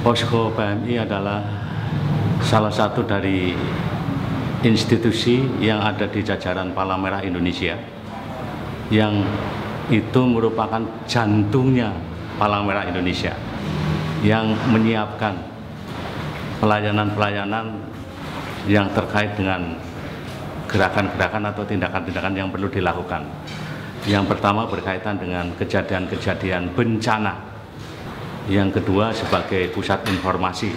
Posko PMI adalah salah satu dari institusi yang ada di jajaran Palang Merah Indonesia, yang itu merupakan jantungnya Palang Merah Indonesia, yang menyiapkan pelayanan-pelayanan yang terkait dengan gerakan-gerakan atau tindakan-tindakan yang perlu dilakukan. Yang pertama berkaitan dengan kejadian-kejadian bencana. Yang kedua sebagai pusat informasi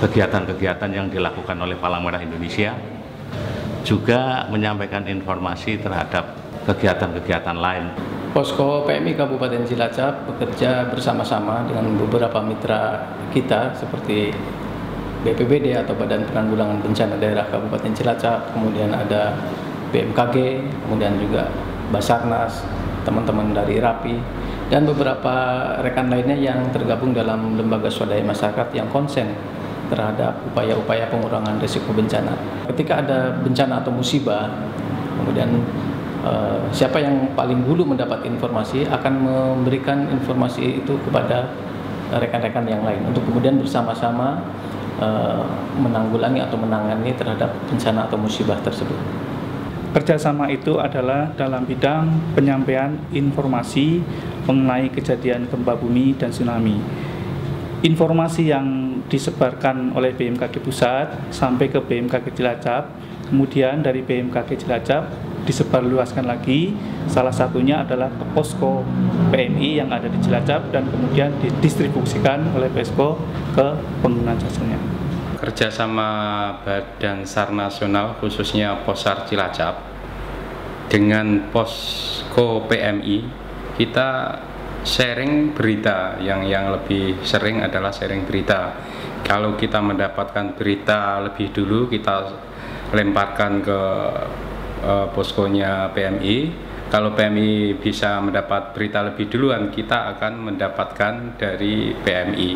kegiatan-kegiatan yang dilakukan oleh Palang Merah Indonesia, juga menyampaikan informasi terhadap kegiatan-kegiatan lain. Posko PMI Kabupaten Cilacap bekerja bersama-sama dengan beberapa mitra kita seperti BPBD atau Badan Penanggulangan Bencana Daerah Kabupaten Cilacap, kemudian ada BMKG, kemudian juga Basarnas, teman-teman dari RAPI, dan beberapa rekan lainnya yang tergabung dalam lembaga swadaya masyarakat yang konsen terhadap upaya-upaya pengurangan risiko bencana. Ketika ada bencana atau musibah, kemudian siapa yang paling dulu mendapat informasi akan memberikan informasi itu kepada rekan-rekan yang lain untuk kemudian bersama-sama menanggulangi atau menangani terhadap bencana atau musibah tersebut. Kerjasama itu adalah dalam bidang penyampaian informasi mengenai kejadian gempa bumi dan tsunami. Informasi yang disebarkan oleh BMKG Pusat sampai ke BMKG Cilacap, kemudian dari BMKG Cilacap disebarluaskan lagi, salah satunya adalah ke posko PMI yang ada di Cilacap dan kemudian didistribusikan oleh posko ke pengguna jasanya. Kerjasama Badan SAR Nasional khususnya Posar Cilacap dengan posko PMI, kita sharing berita, yang lebih sering adalah sharing berita. Kalau kita mendapatkan berita lebih dulu, kita lemparkan ke poskonya PMI. Kalau PMI bisa mendapat berita lebih duluan, kita akan mendapatkan dari PMI.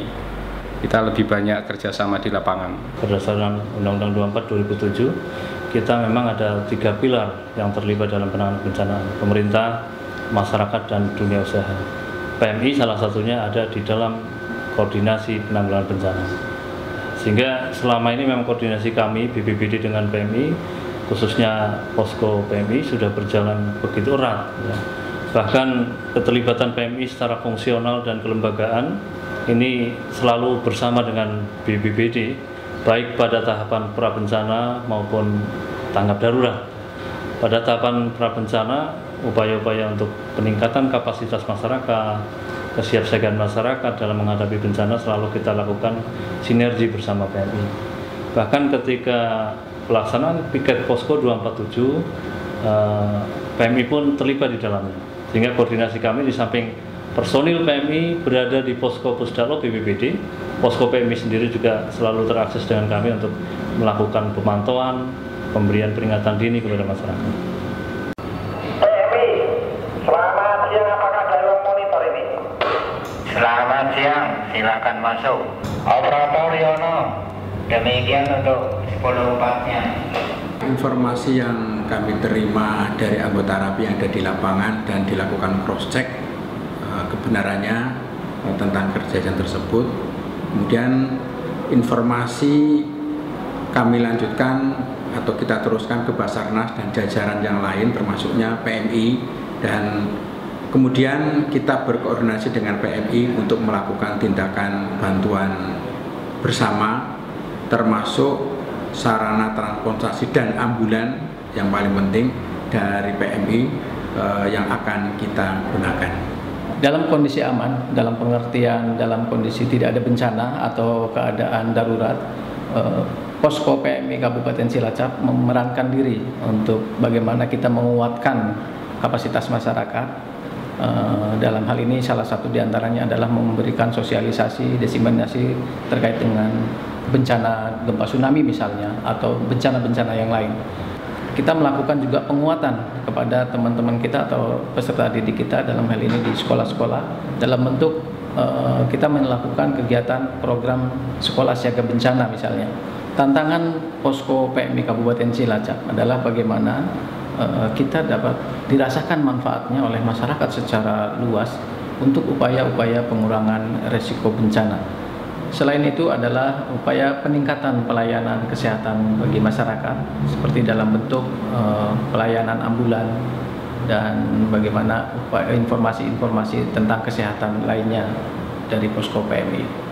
Kita lebih banyak kerjasama di lapangan. Berdasarkan Undang-Undang 24 2007, kita memang ada 3 pilar yang terlibat dalam penanganan bencana: pemerintah, masyarakat, dan dunia usaha. PMI salah satunya ada di dalam koordinasi penanggulangan bencana. Sehingga selama ini memang koordinasi kami BPBD dengan PMI, khususnya posko PMI, sudah berjalan begitu erat. Ya. Bahkan keterlibatan PMI secara fungsional dan kelembagaan ini selalu bersama dengan BPBD, baik pada tahapan prabencana maupun tanggap darurat. Pada tahapan prabencana, upaya-upaya untuk peningkatan kapasitas masyarakat, kesiapsiagaan masyarakat dalam menghadapi bencana selalu kita lakukan sinergi bersama PMI. Bahkan ketika pelaksanaan piket posko 247, PMI pun terlibat di dalamnya. Sehingga koordinasi kami di samping personil PMI berada di posko Pusdalo BPBD, posko PMI sendiri juga selalu terakses dengan kami untuk melakukan pemantauan, pemberian peringatan dini kepada masyarakat. PMI, selamat siang, apakah dalam monitor ini? Selamat siang, silakan masuk. Operator Yono. Demikian untuk 10.4-nya. Informasi yang kami terima dari anggota RAPI yang ada di lapangan dan dilakukan cross-check kebenarannya tentang kejadian tersebut. Kemudian informasi kami lanjutkan atau kita teruskan ke Basarnas dan jajaran yang lain termasuknya PMI, dan kemudian kita berkoordinasi dengan PMI untuk melakukan tindakan bantuan bersama, termasuk sarana transportasi dan ambulan yang paling penting dari PMI yang akan kita gunakan. Dalam kondisi aman, dalam pengertian dalam kondisi tidak ada bencana atau keadaan darurat, posko PMI Kabupaten Cilacap memerankan diri untuk bagaimana kita menguatkan kapasitas masyarakat. Dalam hal ini salah satu diantaranya adalah memberikan sosialisasi, diseminasi terkait dengan bencana gempa tsunami misalnya, atau bencana-bencana yang lain. Kita melakukan juga penguatan kepada teman-teman kita atau peserta didik kita dalam hal ini di sekolah-sekolah dalam bentuk kita melakukan kegiatan program sekolah siaga bencana misalnya. Tantangan posko PMI Kabupaten Cilacap adalah bagaimana kita dapat dirasakan manfaatnya oleh masyarakat secara luas untuk upaya-upaya pengurangan resiko bencana. Selain itu adalah upaya peningkatan pelayanan kesehatan bagi masyarakat seperti dalam bentuk pelayanan ambulan dan bagaimana informasi-informasi tentang kesehatan lainnya dari Posko PMI.